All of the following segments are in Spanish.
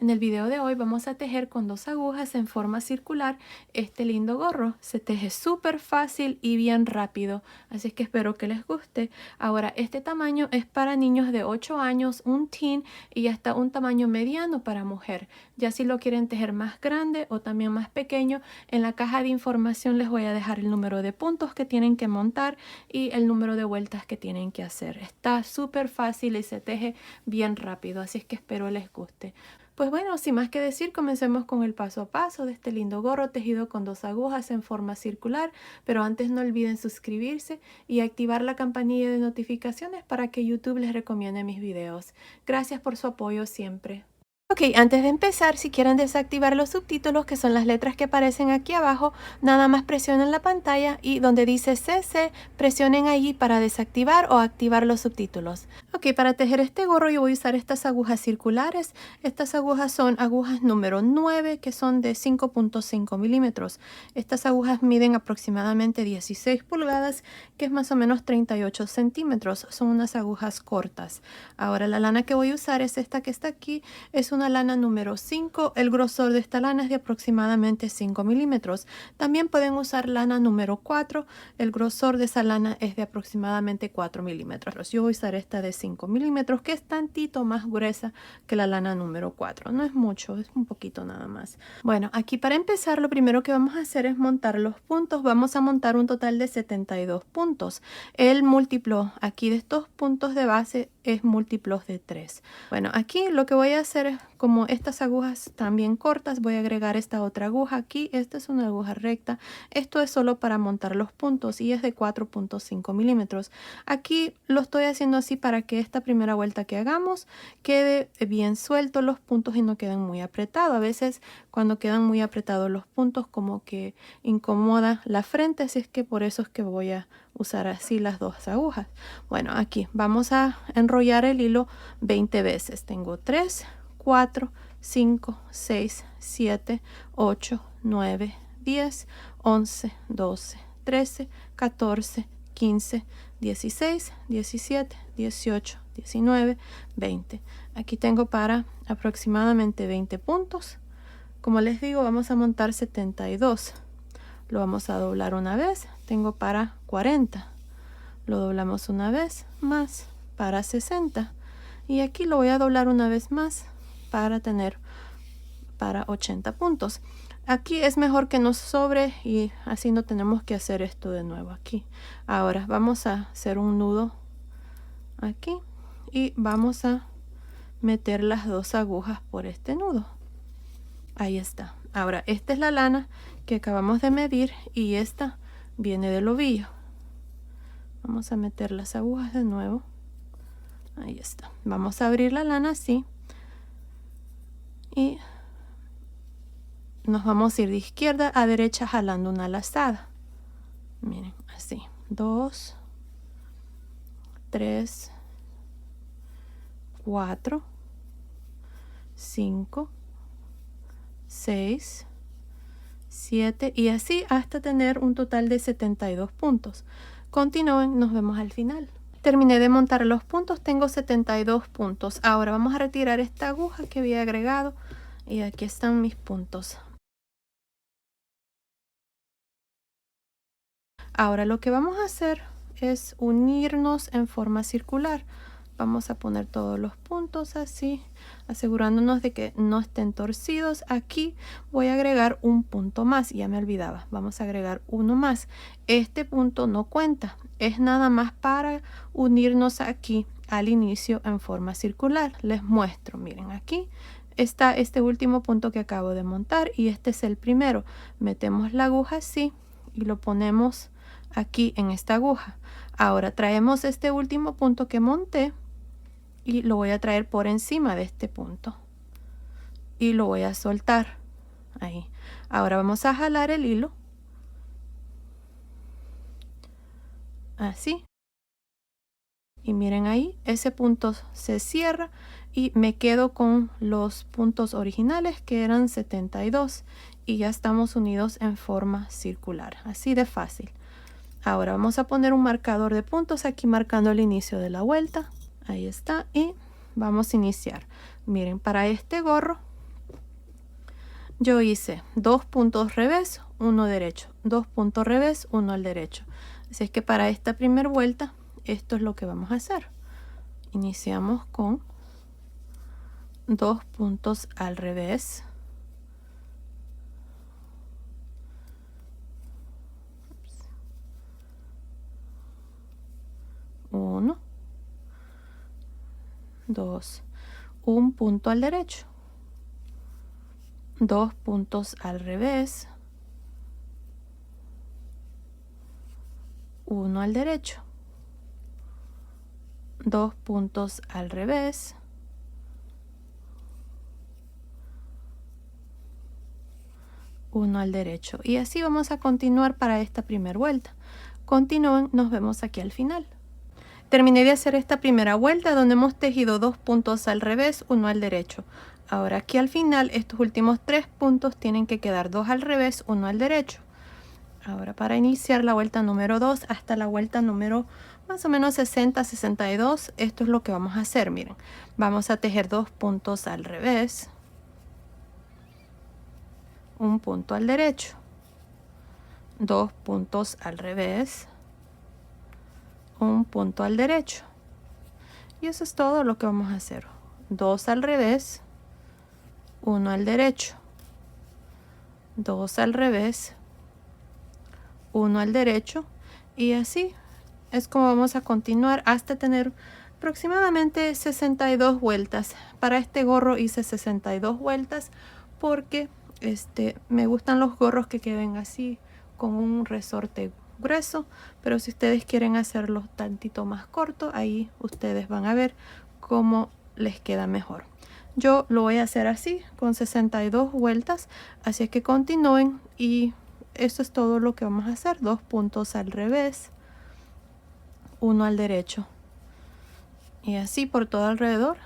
En el video de hoy vamos a tejer con 2 agujas en forma circular este lindo gorro. Se teje súper fácil y bien rápido, así es que espero que les guste. Ahora, este tamaño es para niños de 8 años, un teen y hasta un tamaño mediano para mujer. Ya si lo quieren tejer más grande o también más pequeño, en la caja de información les voy a dejar el número de puntos que tienen que montar y el número de vueltas que tienen que hacer. Está súper fácil y se teje bien rápido, así es que espero les guste. Pues bueno, sin más que decir, comencemos con el paso a paso de este lindo gorro tejido con 2 agujas en forma circular, pero antes no olviden suscribirse y activar la campanilla de notificaciones para que YouTube les recomiende mis videos. Gracias por su apoyo siempre. Ok, antes de empezar, si quieren desactivar los subtítulos, que son las letras que aparecen aquí abajo, nada más presionen la pantalla y donde dice CC, presionen allí para desactivar o activar los subtítulos. Ok, para tejer este gorro yo voy a usar estas agujas circulares. Estas agujas son agujas número 9, que son de 5.5 milímetros. Estas agujas miden aproximadamente 16 pulgadas, que es más o menos 38 centímetros. Son unas agujas cortas. Ahora la lana que voy a usar es esta que está aquí. Es una lana número 5, el grosor de esta lana es de aproximadamente 5 milímetros. También pueden usar lana número 4, el grosor de esa lana es de aproximadamente 4 milímetros. Yo voy a usar esta de 5 milímetros, que es tantito más gruesa que la lana número 4. No es mucho, es un poquito nada más. Bueno, aquí para empezar lo primero que vamos a hacer es montar los puntos. Vamos a montar un total de 72 puntos. El múltiplo aquí de estos puntos de base es múltiplos de 3. Bueno, aquí lo que voy a hacer es, como estas agujas están bien cortas, voy a agregar esta otra aguja aquí. Esta es una aguja recta. Esto es solo para montar los puntos y es de 4.5 milímetros. Aquí lo estoy haciendo así para que esta primera vuelta que hagamos quede bien suelto los puntos y no queden muy apretados. A veces cuando quedan muy apretados los puntos como que incomoda la frente, así es que por eso es que voy a usar así las 2 agujas. Bueno, aquí vamos a enrollar el hilo 20 veces. Tengo 3, 4, 5, 6, 7, 8, 9, 10, 11, 12, 13, 14, 15, 16, 17, 18, 19, 20. Aquí tengo para aproximadamente 20 puntos. Como les digo, vamos a montar 72. Lo vamos a doblar una vez. Tengo para 40. Lo doblamos una vez más para 60. Y aquí lo voy a doblar una vez más para tener para 80 puntos. Aquí es mejor que nos sobre y así no tenemos que hacer esto de nuevo aquí. Ahora vamos a hacer un nudo aquí y vamos a meter las 2 agujas por este nudo. Ahí está. Ahora esta es la lana que acabamos de medir y esta viene del ovillo. Vamos a meter las agujas de nuevo. Ahí está. Vamos a abrir la lana así y nos vamos a ir de izquierda a derecha jalando una lazada. Miren, así. 2, 3, 4, 5, 6, 7 y así hasta tener un total de 72 puntos. Continúen, nos vemos al final. Terminé de montar los puntos, tengo 72 puntos. Ahora vamos a retirar esta aguja que había agregado y aquí están mis puntos. Ahora lo que vamos a hacer es unirnos en forma circular. Vamos a poner todos los puntos así, asegurándonos de que no estén torcidos. Aquí voy a agregar un punto más, ya me olvidaba. Vamos a agregar uno más. Este punto no cuenta, es nada más para unirnos aquí al inicio en forma circular. Les muestro, miren, aquí está este último punto que acabo de montar y este es el primero. Metemos la aguja así y lo ponemos aquí en esta aguja. Ahora traemos este último punto que monté y lo voy a traer por encima de este punto y lo voy a soltar ahí. Ahora vamos a jalar el hilo así y miren ahí, ese punto se cierra y me quedo con los puntos originales que eran 72 y ya estamos unidos en forma circular, así de fácil. Ahora vamos a poner un marcador de puntos aquí marcando el inicio de la vuelta. Ahí está y vamos a iniciar. Miren, para este gorro yo hice 2 puntos revés, 1 derecho, 2 puntos revés, 1 al derecho. Así es que para esta primera vuelta, esto es lo que vamos a hacer. Iniciamos con 2 puntos al revés, 1, 2, un punto al derecho, 2 puntos al revés, 1 al derecho, 2 puntos al revés, 1 al derecho, y así vamos a continuar para esta primera vuelta. Continúen, nos vemos aquí al final. Terminé de hacer esta primera vuelta donde hemos tejido 2 puntos al revés, 1 al derecho. Ahora aquí al final estos últimos 3 puntos tienen que quedar 2 al revés, 1 al derecho. Ahora para iniciar la vuelta número 2 hasta la vuelta número más o menos 60, 62, esto es lo que vamos a hacer. Miren, vamos a tejer 2 puntos al revés, 1 punto al derecho, 2 puntos al revés, 1 punto al derecho, y eso es todo lo que vamos a hacer. 2 al revés, 1 al derecho, 2 al revés, 1 al derecho, y así es como vamos a continuar hasta tener aproximadamente 62 vueltas. Para este gorro hice 62 vueltas porque me gustan los gorros que queden así con un resorte grueso, pero si ustedes quieren hacerlo tantito más corto, ahí ustedes van a ver cómo les queda mejor. Yo lo voy a hacer así con 62 vueltas, así es que continúen, y eso es todo lo que vamos a hacer. 2 puntos al revés, 1 al derecho, y así por todo alrededor,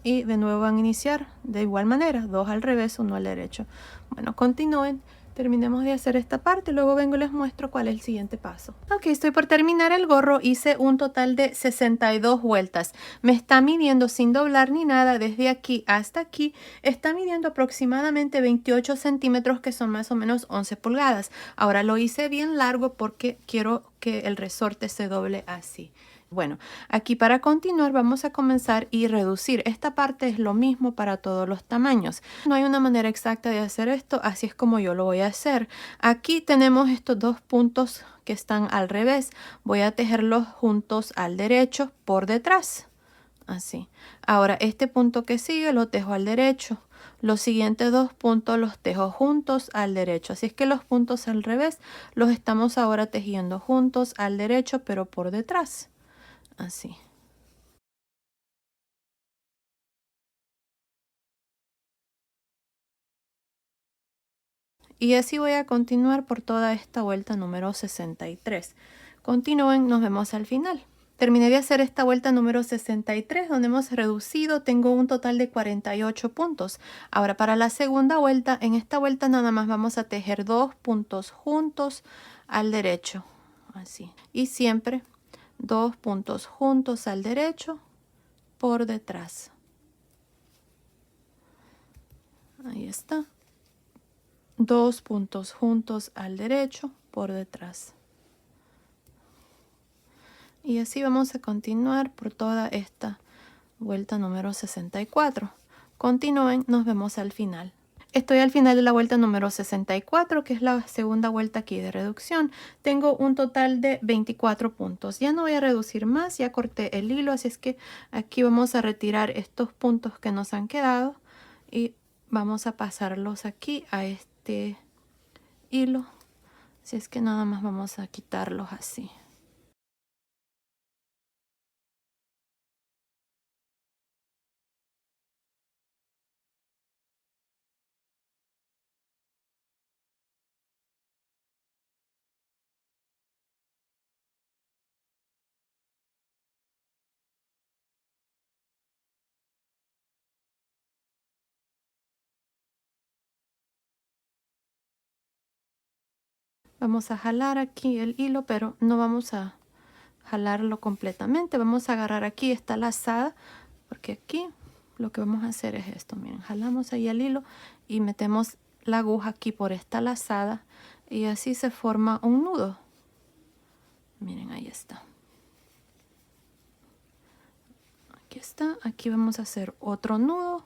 y de nuevo van a iniciar de igual manera, 2 al revés, 1 al derecho. Bueno, continúen, terminemos de hacer esta parte, luego vengo y les muestro cuál es el siguiente paso. Ok, estoy por terminar el gorro. Hice un total de 62 vueltas. Me está midiendo sin doblar ni nada desde aquí hasta aquí. Está midiendo aproximadamente 28 centímetros, que son más o menos 11 pulgadas. Ahora lo hice bien largo porque quiero que el resorte se doble así. Bueno, aquí para continuar vamos a comenzar y reducir. Esta parte es lo mismo para todos los tamaños. No hay una manera exacta de hacer esto, así es como yo lo voy a hacer. Aquí tenemos estos 2 puntos que están al revés. Voy a tejerlos juntos al derecho por detrás. Así. Ahora este punto que sigue lo tejo al derecho. Los siguientes 2 puntos los tejo juntos al derecho. Así es que los puntos al revés los estamos ahora tejiendo juntos al derecho, pero por detrás. Así. Y así voy a continuar por toda esta vuelta número 63. Continúen, nos vemos al final. Terminé de hacer esta vuelta número 63 donde hemos reducido. Tengo un total de 48 puntos. Ahora para la segunda vuelta, en esta vuelta nada más vamos a tejer 2 puntos juntos al derecho. Así. Y siempre 2 puntos juntos al derecho por detrás. Ahí está. 2 puntos juntos al derecho por detrás. Y así vamos a continuar por toda esta vuelta número 64. Continúen, nos vemos al final. Estoy al final de la vuelta número 64, que es la segunda vuelta aquí de reducción. Tengo un total de 24 puntos. Ya no voy a reducir más, ya corté el hilo, así es que aquí vamos a retirar estos puntos que nos han quedado y vamos a pasarlos aquí a este hilo. Así es que nada más vamos a quitarlos así. Vamos a jalar aquí el hilo, pero no vamos a jalarlo completamente. Vamos a agarrar aquí esta lazada, porque aquí lo que vamos a hacer es esto. Miren, jalamos ahí el hilo y metemos la aguja aquí por esta lazada y así se forma un nudo. Miren, ahí está. Aquí está. Aquí vamos a hacer otro nudo.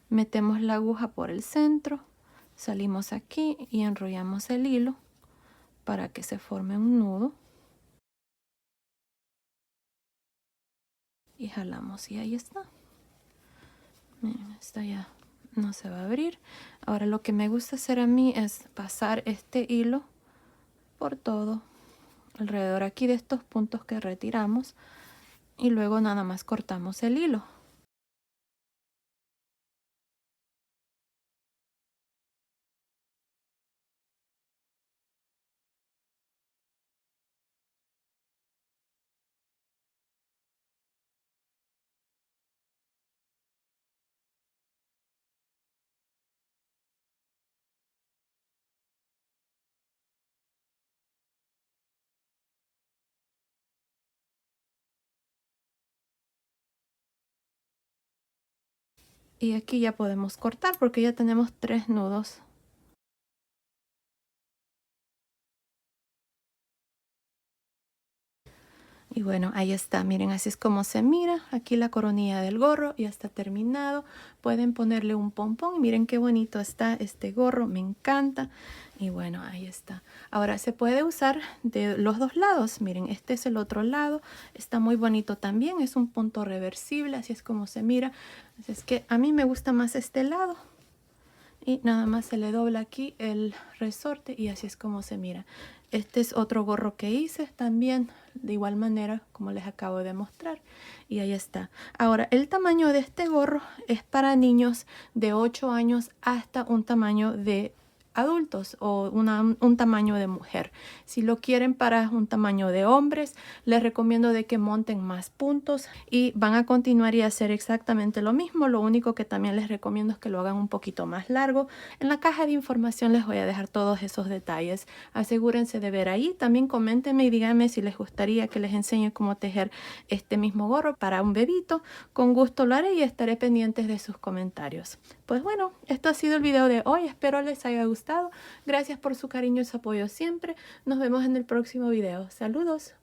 Metemos la aguja por el centro, salimos aquí y enrollamos el hilo para que se forme un nudo. Y jalamos y ahí está. Miren, esta ya no se va a abrir. Ahora lo que me gusta hacer a mí es pasar este hilo por todo alrededor aquí de estos puntos que retiramos y luego nada más cortamos el hilo. Y aquí ya podemos cortar porque ya tenemos 3 nudos. Y bueno, ahí está, miren, así es como se mira. Aquí la coronilla del gorro ya está terminado. Pueden ponerle un pompón. Miren qué bonito está este gorro, me encanta. Y bueno, ahí está. Ahora se puede usar de los dos lados. Miren, este es el otro lado. Está muy bonito también. Es un punto reversible, así es como se mira. Así es que a mí me gusta más este lado. Y nada más se le dobla aquí el resorte y así es como se mira. Este es otro gorro que hice también de igual manera como les acabo de mostrar. Y ahí está. Ahora el tamaño de este gorro es para niños de 8 años hasta un tamaño de adultos o un tamaño de mujer. Si lo quieren para un tamaño de hombres, les recomiendo de que monten más puntos y van a continuar y hacer exactamente lo mismo. Lo único que también les recomiendo es que lo hagan un poquito más largo. En la caja de información les voy a dejar todos esos detalles. Asegúrense de ver ahí. También coméntenme y díganme si les gustaría que les enseñe cómo tejer este mismo gorro para un bebito. Con gusto lo haré y estaré pendientes de sus comentarios. Pues bueno, esto ha sido el video de hoy. Espero les haya gustado. Gracias por su cariño y su apoyo siempre. Nos vemos en el próximo video. Saludos.